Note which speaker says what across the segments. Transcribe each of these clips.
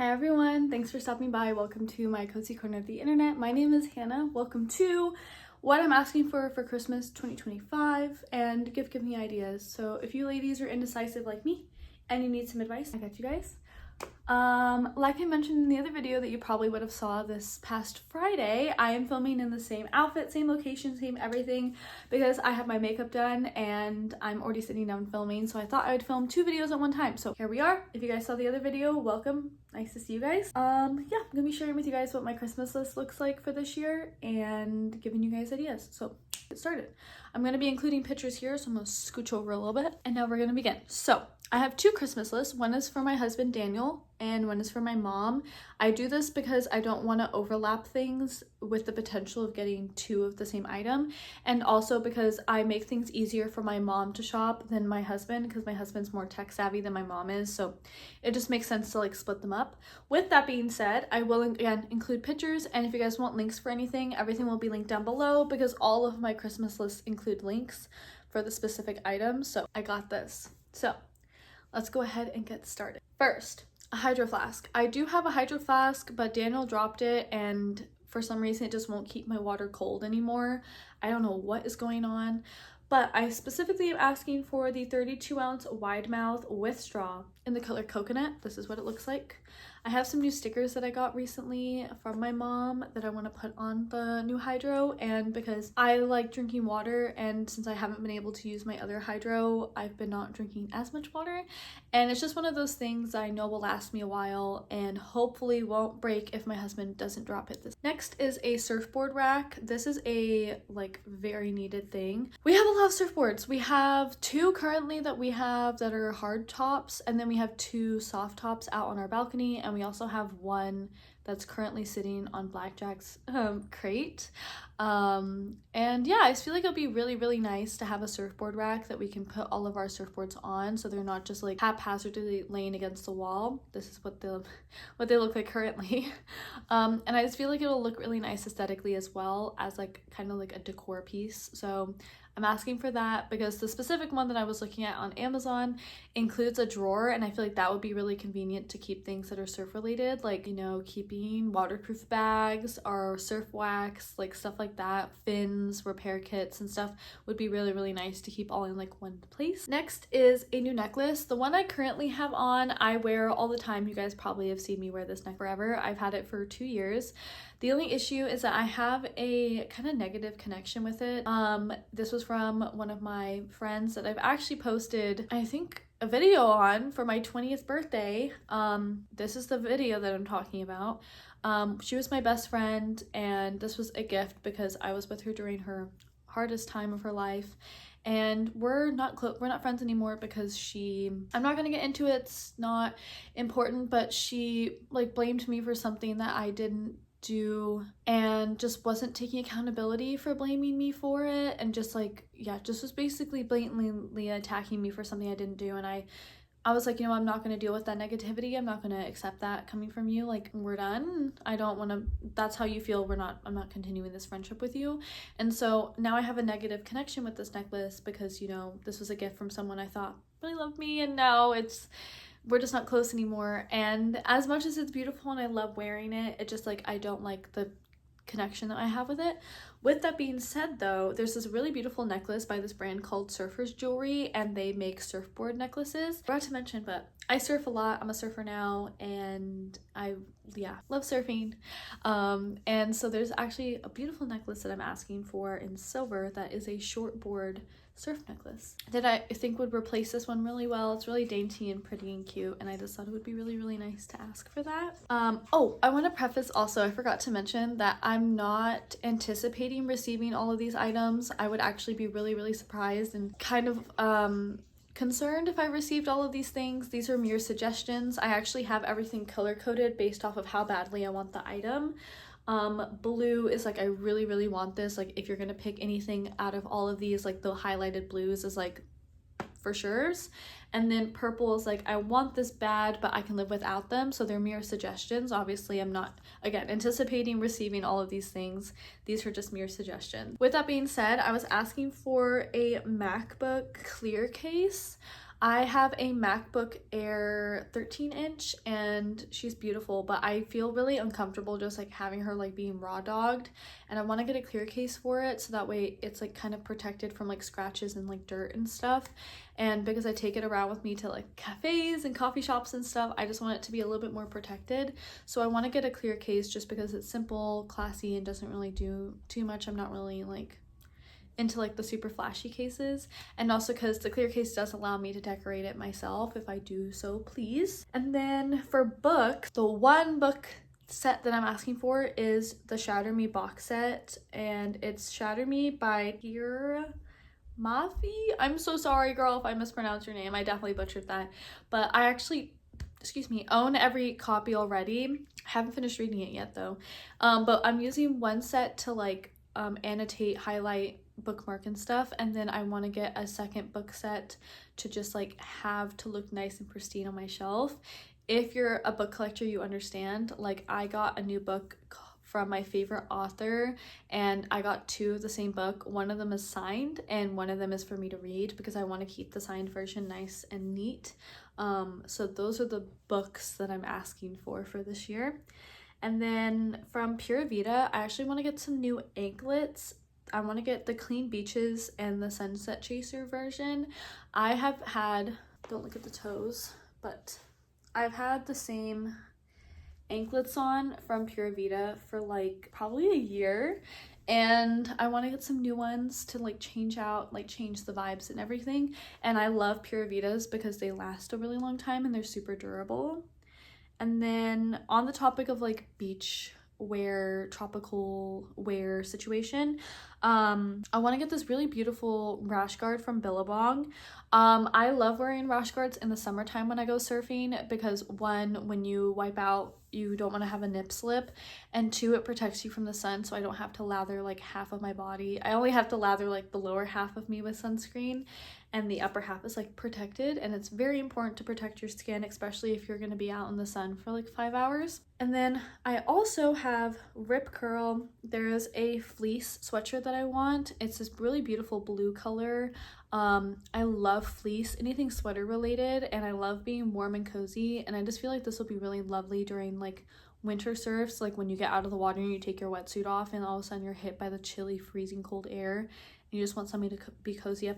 Speaker 1: Hi everyone, thanks for stopping by. Welcome to my cozy corner of the internet. My name is Hannah. Welcome to what I'm asking for Christmas 2025 and give me ideas. So if you ladies are indecisive like me and you need some advice, I got you guys. Like I mentioned in the other video that you probably would have saw this past Friday, I am filming in the same outfit, same location, same everything because I have my makeup done and I'm already sitting down filming, so I thought I would film two videos at one time. So here we are. If you guys saw the other video, welcome. Nice to see you guys. Yeah, I'm gonna be sharing with you guys what my Christmas list looks like for this year and giving you guys ideas. So get started. I'm gonna be including pictures here, so I'm gonna scooch over a little bit and now we're gonna begin. So I have two Christmas lists. One is for my husband Daniel and one is for my mom. I do this because I don't want to overlap things with the potential of getting two of the same item, and also because I make things easier for my mom to shop than my husband because my husband's more tech savvy than my mom is, so it just makes sense to like split them up. With that being said, I will again include pictures, and if you guys want links for anything, everything will be linked down below because all of my Christmas lists include links for the specific items, so I got this. So let's go ahead and get started. First, a hydro flask. I do have a hydro flask, but Daniel dropped it and for some reason it just won't keep my water cold anymore. I don't know what is going on, but I specifically am asking for the 32-ounce wide mouth with straw in the color coconut. This is what it looks like. I have some new stickers that I got recently from my mom that I want to put on the new hydro, and because I like drinking water, and since I haven't been able to use my other hydro, I've been not drinking as much water, and it's just one of those things I know will last me a while and hopefully won't break if my husband doesn't drop it. Next is a surfboard rack. This is a like very needed thing. We have a lot of surfboards. We have two currently that we have that are hard tops, and then we have two soft tops out on our balcony, and we also have one that's currently sitting on Blackjack's crate. And yeah, I just feel like it'll be really nice to have a surfboard rack that we can put all of our surfboards on so they're not just like haphazardly laying against the wall. This is what they look like currently. And I just feel like it'll look really nice aesthetically as well as like kind of like a decor piece. So I'm asking for that because the specific one that I was looking at on Amazon includes a drawer, and I feel like that would be really convenient to keep things that are surf related, like, you know, keeping waterproof bags or surf wax, like stuff like that, fins, repair kits and stuff would be really nice to keep all in like one place. Next is a new necklace. The one I currently have on, I wear all the time. You guys probably have seen me wear this neck forever. I've had it for 2 years. The only issue is that I have a kind of negative connection with it. This was from one of my friends that I've actually posted, I think, a video on for my 20th birthday. This is the video that I'm talking about. She was my best friend, and this was a gift because I was with her during her hardest time of her life, and we're not friends anymore because I'm not gonna get into it, it's not important, but she like blamed me for something that I didn't do and just wasn't taking accountability for blaming me for it, and just like, yeah, just was basically blatantly attacking me for something I didn't do. And I was like, you know, I'm not going to deal with that negativity. I'm not going to accept that coming from you. Like, we're done. I don't want to, that's how you feel. I'm not continuing this friendship with you. And so now I have a negative connection with this necklace because, you know, this was a gift from someone I thought really loved me, and now we're just not close anymore. And as much as it's beautiful and I love wearing it, it just like, I don't like the connection that I have with it. With that being said though, there's this really beautiful necklace by this brand called Surfers Jewelry, and they make surfboard necklaces. I forgot to mention, but I surf a lot. I'm a surfer now, and I love surfing. And so there's actually a beautiful necklace that I'm asking for in silver that is a shortboard surf necklace that I think would replace this one really well. It's really dainty and pretty and cute, and I just thought it would be really nice to ask for that. Oh, I want to preface also, I forgot to mention that I'm not anticipating receiving all of these items. I would actually be really surprised and kind of concerned if I received all of these things. These are mere suggestions. I actually have everything color coded based off of how badly I want the item. Blue is like, I really want this. Like, if you're gonna pick anything out of all of these, like the highlighted blues is like for sure's. And then purple is like, I want this bad, but I can live without them. So they're mere suggestions. Obviously, I'm not, again, anticipating receiving all of these things. These are just mere suggestions. With that being said, I was asking for a MacBook clear case. I have a MacBook Air 13-inch and she's beautiful, but I feel really uncomfortable just like having her like being raw dogged, and I want to get a clear case for it so that way it's like kind of protected from like scratches and like dirt and stuff. And because I take it around with me to like cafes and coffee shops and stuff, I just want it to be a little bit more protected. So I want to get a clear case just because it's simple, classy, and doesn't really do too much. I'm not really like into like the super flashy cases, and also because the clear case does allow me to decorate it myself if I do so please. And then for books, the one book set that I'm asking for is the Shatter Me box set, and it's Shatter Me by Kira Mafi. I'm so sorry girl if I mispronounced your name, I definitely butchered that, but I actually, excuse me, own every copy already. I haven't finished reading it yet though, but I'm using one set to like annotate, highlight, bookmark and stuff, and then I want to get a second book set to just like have to look nice and pristine on my shelf. If you're a book collector, you understand, like I got a new book from my favorite author and I got two of the same book. One of them is signed and one of them is for me to read because I want to keep the signed version nice and neat. So those are the books that I'm asking for this year. And then from Pura Vida, I actually want to get some new anklets. I want to get the Clean Beaches and the Sunset Chaser version. I have had, don't look at the toes, but I've had the same anklets on from Pura Vida for like probably a year, and I want to get some new ones to like change the vibes and everything. And I love Pura Vidas because they last a really long time and they're super durable. And then on the topic of like beach wear, tropical wear situation, I want to get this really beautiful rash guard from Billabong. I love wearing rash guards in the summertime when I go surfing because one, when you wipe out, you don't want to have a nip slip, and two, it protects you from the sun, so I don't have to lather like half of my body. I only have to lather like the lower half of me with sunscreen, and the upper half is like protected, and it's very important to protect your skin, especially if you're going to be out in the sun for like 5 hours. And then I also have Rip Curl. There is a fleece sweatshirt that I want. It's this really beautiful blue color. I love fleece, anything sweater related, and I love being warm and cozy, and I just feel like this will be really lovely during like winter surfs, like when you get out of the water and you take your wetsuit off and all of a sudden you're hit by the chilly, freezing cold air and you just want somebody to be cozied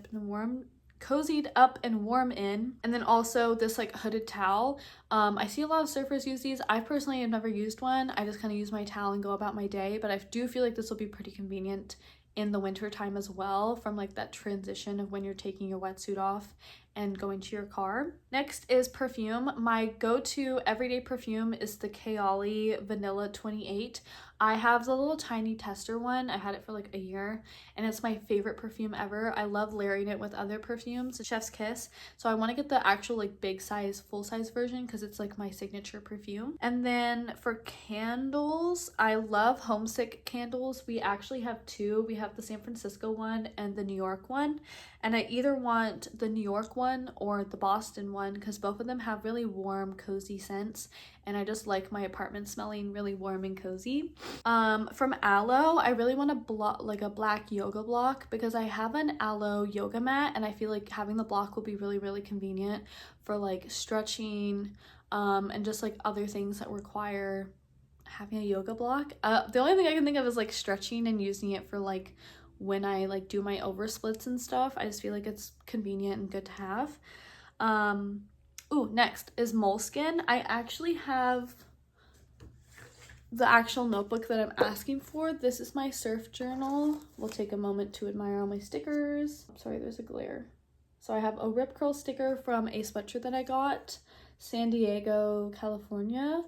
Speaker 1: up and warm in. And then also this like hooded towel. I see a lot of surfers use these. I personally have never used one. I just kind of use my towel and go about my day, but I do feel like this will be pretty convenient in the winter time as well, from like that transition of when you're taking your wetsuit off and going to your car. Next is perfume. My go-to everyday perfume is the Kayali Vanilla 28. I have the little tiny tester one. I had it for like a year and it's my favorite perfume ever. I love layering it with other perfumes, Chef's Kiss. So I want to get the actual like big size, full size version because it's like my signature perfume. And then for candles, I love Homesick candles. We actually have two. We have the San Francisco one and the New York one. And I either want the New York one or the Boston one because both of them have really warm, cozy scents. And I just like my apartment smelling really warm and cozy. From Aloe, I really want a black yoga block because I have an Aloe yoga mat and I feel like having the block will be really, really convenient for like stretching and just like other things that require having a yoga block. The only thing I can think of is like stretching and using it for like when I like do my oversplits and stuff. I just feel like it's convenient and good to have. Next is Moleskine. I actually have the actual notebook that I'm asking for. This is my surf journal. We'll take a moment to admire all my stickers. Sorry, there's a glare. So I have a Rip Curl sticker from a sweatshirt that I got, San Diego, California.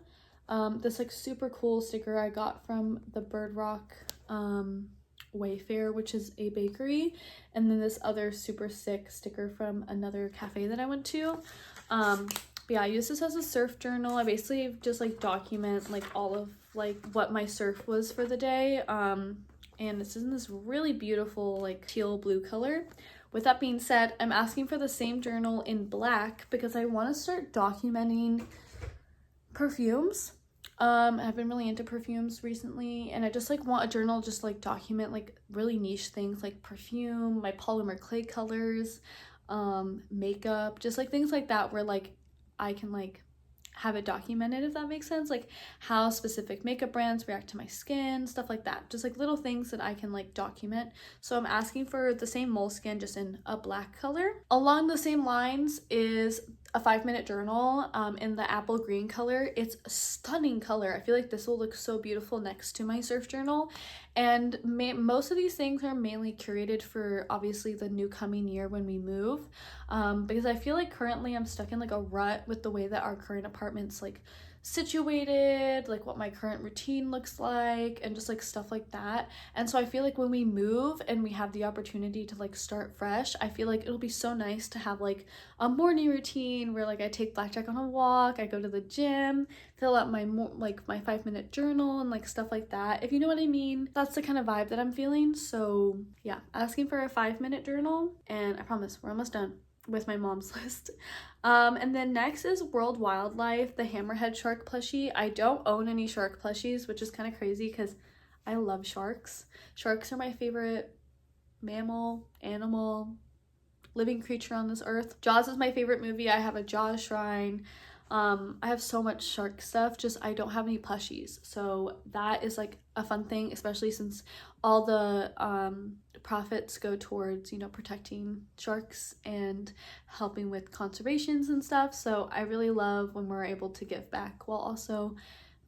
Speaker 1: This like super cool sticker I got from the Bird Rock Wayfair, which is a bakery. And then this other super sick sticker from another cafe that I went to. But yeah, I use this as a surf journal. I basically just like document like all of like what my surf was for the day. And this is in this really beautiful like teal blue color. With that being said, I'm asking for the same journal in black because I want to start documenting perfumes. I've been really into perfumes recently, and I just like want a journal just like document like really niche things like perfume, my polymer clay colors, makeup, just like things like that where like I can like have it documented, if that makes sense, like how specific makeup brands react to my skin, stuff like that, just like little things that I can like document. So I'm asking for the same moleskin, just in a black color. Along the same lines is a 5-minute journal in the apple green color. It's a stunning color. I feel like this will look so beautiful next to my surf journal. And most of these things are mainly curated for obviously the new coming year when we move, because I feel like currently I'm stuck in like a rut with the way that our current apartment's like situated, like what my current routine looks like, and just like stuff like that. And so I feel like when we move and we have the opportunity to like start fresh, I feel like it'll be so nice to have like a morning routine where like I take Blackjack on a walk, I go to the gym, fill out my my 5-minute journal and like stuff like that, if you know what I mean. That's the kind of vibe that I'm feeling. So yeah, asking for a 5-minute journal, and I promise we're almost done with my mom's list. And then next is World Wildlife, the hammerhead shark plushie. I don't own any shark plushies, which is kind of crazy because I love sharks. Sharks are my favorite mammal, animal, living creature on this earth. Jaws is my favorite movie. I have a Jaws shrine. I have so much shark stuff, just I don't have any plushies. So that is like a fun thing, especially since all the profits go towards, you know, protecting sharks and helping with conservations and stuff. So I really love when we're able to give back while also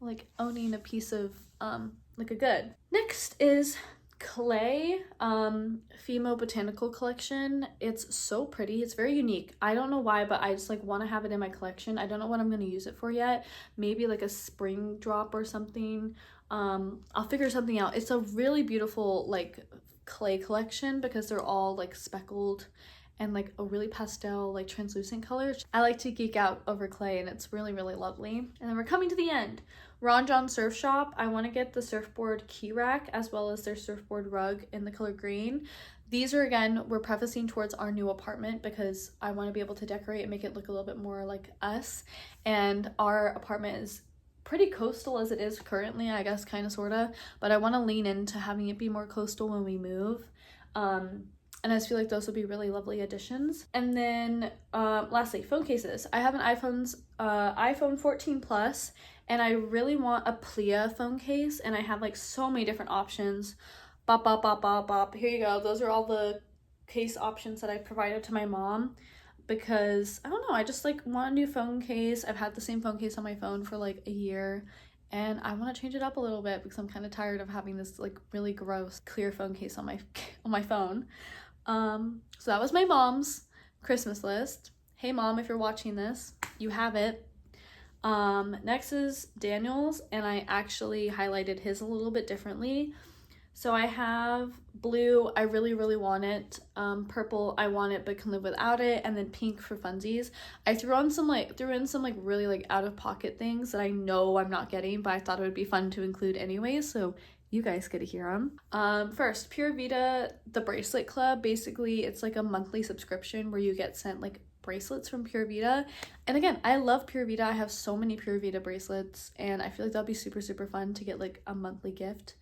Speaker 1: like owning a piece of like a good. Next is clay Fimo botanical collection. It's so pretty. It's very unique. I don't know why, but I just like want to have it in my collection. I don't know what I'm going to use it for yet. Maybe like a spring drop or something. I'll figure something out. It's a really beautiful like clay collection because they're all like speckled and like a really pastel, like translucent colors. I like to geek out over clay, and it's really, really lovely. And then we're coming to the end. Ron John Surf Shop. I want to get the surfboard key rack as well as their surfboard rug in the color green. These are, again, we're prefacing towards our new apartment because I want to be able to decorate and make it look a little bit more like us. And our apartment is pretty coastal as it is currently, I guess, kind of, sort of. But I want to lean into having it be more coastal when we move. And I just feel like those would be really lovely additions. And then lastly, phone cases. I have an iPhone 14 Plus, and I really want a Plia phone case, and I have like so many different options. Bop, bop, bop, bop, bop. Here you go. Those are all the case options that I provided to my mom because, I don't know, I just like want a new phone case. I've had the same phone case on my phone for like a year, and I want to change it up a little bit because I'm kind of tired of having this like really gross clear phone case on my phone. So that was my mom's Christmas list. Hey mom, if you're watching this, you have it. Next is Daniel's, and I actually highlighted his a little bit differently. So I have blue, I really, really want it. Purple, I want it but can live without it. And then pink for funsies. I threw in some really like out of pocket things that I know I'm not getting, but I thought it would be fun to include anyways. So you guys get to hear them. First, Pure Vita, the bracelet club. Basically, it's like a monthly subscription where you get sent like bracelets from Pure Vita. And again, I love Pure Vita. I have so many Pure Vita bracelets, and I feel like that'd be super, super fun to get like a monthly gift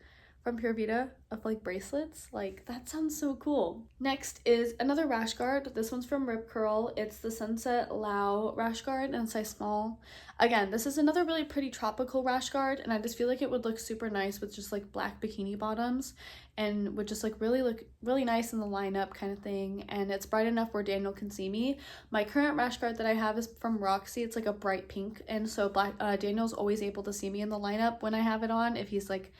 Speaker 1: from Pure Vita of like bracelets. Like, that sounds so cool. Next is another rash guard. This one's from Rip Curl. It's the Sunset Lao rash guard in size small. Again, this is another really pretty tropical rash guard, and I just feel like it would look super nice with just like black bikini bottoms and would just like really look really nice in the lineup kind of thing. And it's bright enough where Daniel can see me. My current rash guard that I have is from Roxy. It's like a bright pink, and so Daniel's always able to see me in the lineup when I have it on. If he's like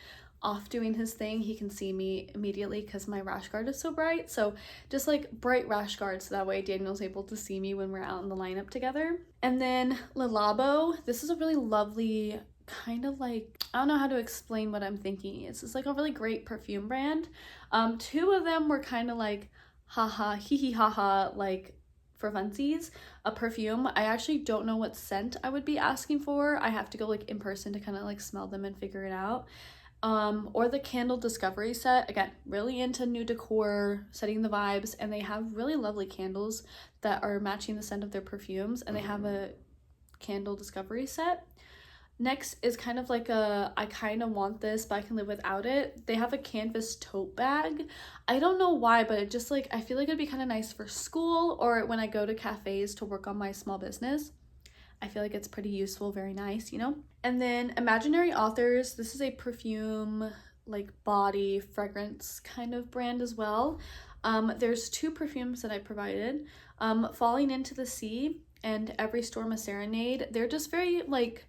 Speaker 1: off doing his thing, he can see me immediately because my rash guard is so bright. So just like bright rash guards, so that way Daniel's able to see me when we're out in the lineup together. And then Le Labo, this is a really lovely kind of like, I don't know how to explain what I'm thinking. It's like a really great perfume brand. Two of them were kind of like haha hee hee haha, like for funsies. A perfume, I actually don't know what scent I would be asking for. I have to go like in person to kind of like smell them and figure it out. Or the candle discovery set. Again, really into new decor, setting the vibes, and they have really lovely candles that are matching the scent of their perfumes, and they have a candle discovery set. Next is kind of like a, I kind of want this, but I can live without it. They have a canvas tote bag. I don't know why, but it just like, I feel like it'd be kind of nice for school or when I go to cafes to work on my small business. I feel like it's pretty useful, very nice, you know? And then Imaginary Authors, this is a perfume, like body fragrance kind of brand as well. There's 2 perfumes that I provided, Falling into the Sea and Every Storm a Serenade. They're just very like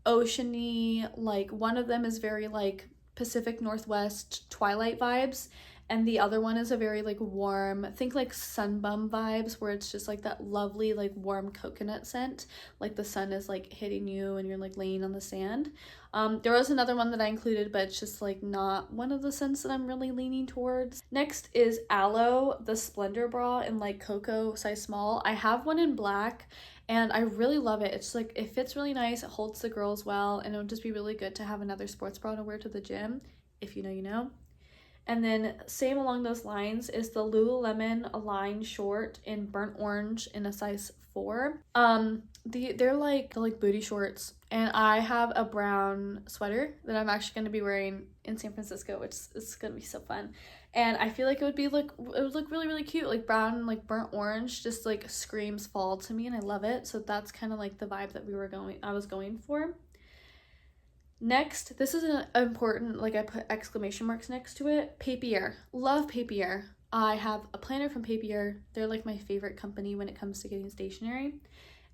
Speaker 1: oceany, like one of them is very like Pacific Northwest Twilight vibes, and the other one is a very like warm, think like Sunbum vibes, where it's just like that lovely like warm coconut scent, like the sun is like hitting you and you're like laying on the sand. There was another one that I included, but it's just like not one of the scents that I'm really leaning towards. Next is Aloe, the Splendor Bra in like cocoa size small. I have one in black and I really love it. It's like, it fits really nice, it holds the girls well, and it would just be really good to have another sports bra to wear to the gym. If you know, you know. And then same along those lines is the Lululemon Align Short in burnt orange in a size 4. They're like booty shorts, and I have a brown sweater that I'm actually going to be wearing in San Francisco, which is going to be so fun. And I feel like it would look really, really cute. Like brown and like burnt orange just like screams fall to me, and I love it. So that's kind of like the vibe that I was going for. Next, this is an important, like I put exclamation marks next to it, Papier. Love Papier. I have a planner from Papier. They're like my favorite company when it comes to getting stationery.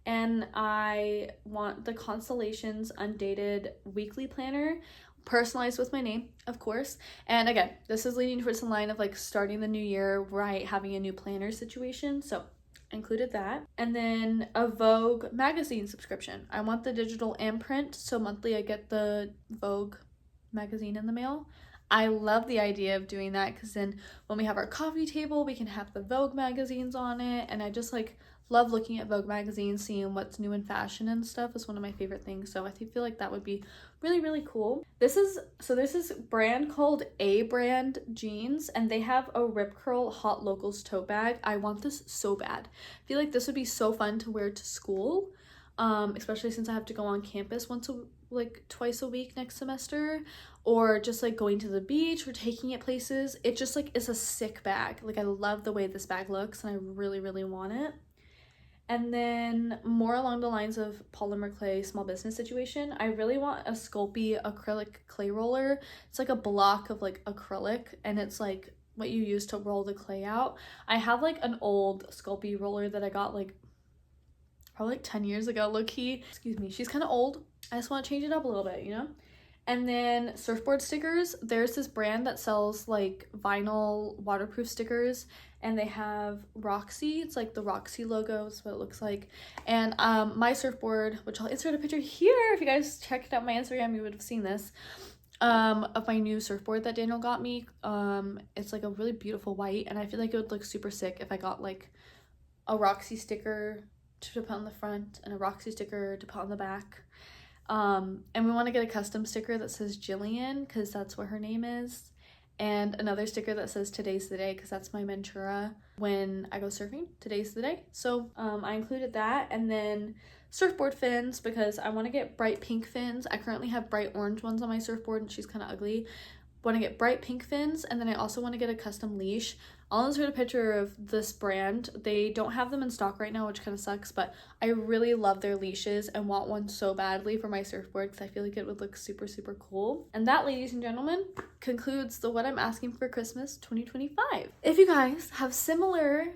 Speaker 1: And I want the Constellations Undated Weekly Planner, personalized with my name, of course. And again, this is leading towards the line of like starting the new year, right, having a new planner situation. So included that. And then a Vogue magazine subscription. I want the digital and print, so monthly I get the Vogue magazine in the mail. I love the idea of doing that because then when we have our coffee table, we can have the Vogue magazines on it, and I just like love looking at Vogue magazines, seeing what's new in fashion and stuff is one of my favorite things. So I feel like that would be really, really cool. This is a brand called A Brand Jeans, and they have a Rip Curl Hot Locals tote bag. I want this so bad. I feel like this would be so fun to wear to school, especially since I have to go on campus twice a week next semester, or just like going to the beach or taking it places. It just like is a sick bag. Like I love the way this bag looks, and I really, really want it. And then more along the lines of polymer clay small business situation, I really want a Sculpey acrylic clay roller. It's like a block of like acrylic, and it's like what you use to roll the clay out. I have like an old Sculpey roller that I got like probably like 10 years ago, low-key. Excuse me, she's kind of old. I just want to change it up a little bit, you know? And then surfboard stickers. There's this brand that sells like vinyl waterproof stickers, and they have Roxy. It's like the Roxy logo is what it looks like. And my surfboard, which I'll insert a picture here, if you guys checked out my Instagram, you would have seen this, of my new surfboard that Daniel got me. It's like a really beautiful white, and I feel like it would look super sick if I got like a Roxy sticker to put on the front and a Roxy sticker to put on the back. And we want to get a custom sticker that says Jillian, because that's what her name is, and another sticker that says Today's the Day, because that's my mantra when I go surfing. Today's the day. So I included that. And then surfboard fins, because I want to get bright pink fins. I currently have bright orange ones on my surfboard, and she's kind of ugly. Want to get bright pink fins, and then I also want to get a custom leash. I'll insert a picture of this brand. They don't have them in stock right now, which kind of sucks, but I really love their leashes and want one so badly for my surfboard because I feel like it would look super, super cool. And that, ladies and gentlemen, concludes the What I'm Asking for Christmas 2025. If you guys have similar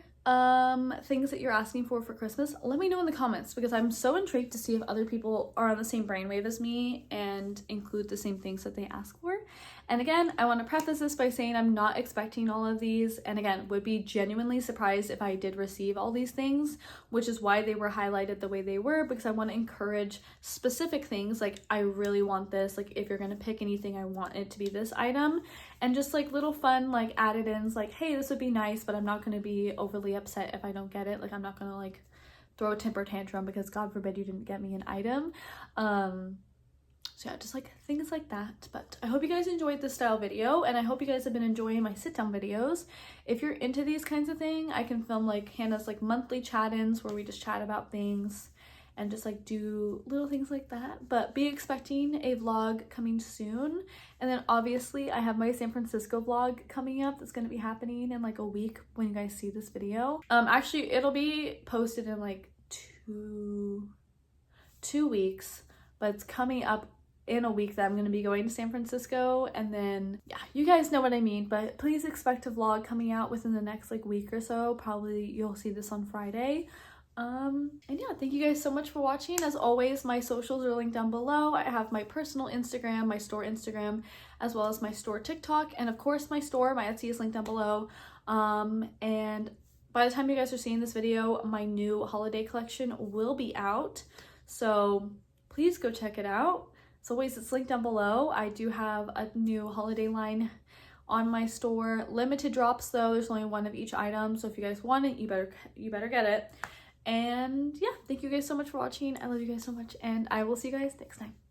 Speaker 1: things that you're asking for Christmas, let me know in the comments, because I'm so intrigued to see if other people are on the same brainwave as me and include the same things that they ask for. And again, I want to preface this by saying I'm not expecting all of these, and again, would be genuinely surprised if I did receive all these things, which is why they were highlighted the way they were, because I want to encourage specific things, like I really want this, like if you're going to pick anything, I want it to be this item, and just like little fun like added ins, like hey, this would be nice, but I'm not going to be overly upset if I don't get it. Like I'm not going to like throw a temper tantrum because God forbid you didn't get me an item. So yeah, just like things like that. But I hope you guys enjoyed this style video, and I hope you guys have been enjoying my sit down videos. If you're into these kinds of things, I can film like Hannah's like monthly chat-ins where we just chat about things and just like do little things like that. But be expecting a vlog coming soon. And then obviously I have my San Francisco vlog coming up that's going to be happening in like a week when you guys see this video. Actually it'll be posted in like two weeks, but it's coming up in a week that I'm going to be going to San Francisco. And then yeah, you guys know what I mean, but please expect a vlog coming out within the next like week or so. Probably you'll see this on Friday. And yeah, thank you guys so much for watching. As always, my socials are linked down below. I have my personal Instagram, my store Instagram, as well as my store TikTok, and of course my store, my Etsy is linked down below. And by the time you guys are seeing this video, my new holiday collection will be out, so please go check it out. As always, it's linked down below. I do have a new holiday line on my store. Limited drops though, there's only one of each item, so if you guys want it, you better get it. And yeah, thank you guys so much for watching. I love you guys so much, and I will see you guys next time.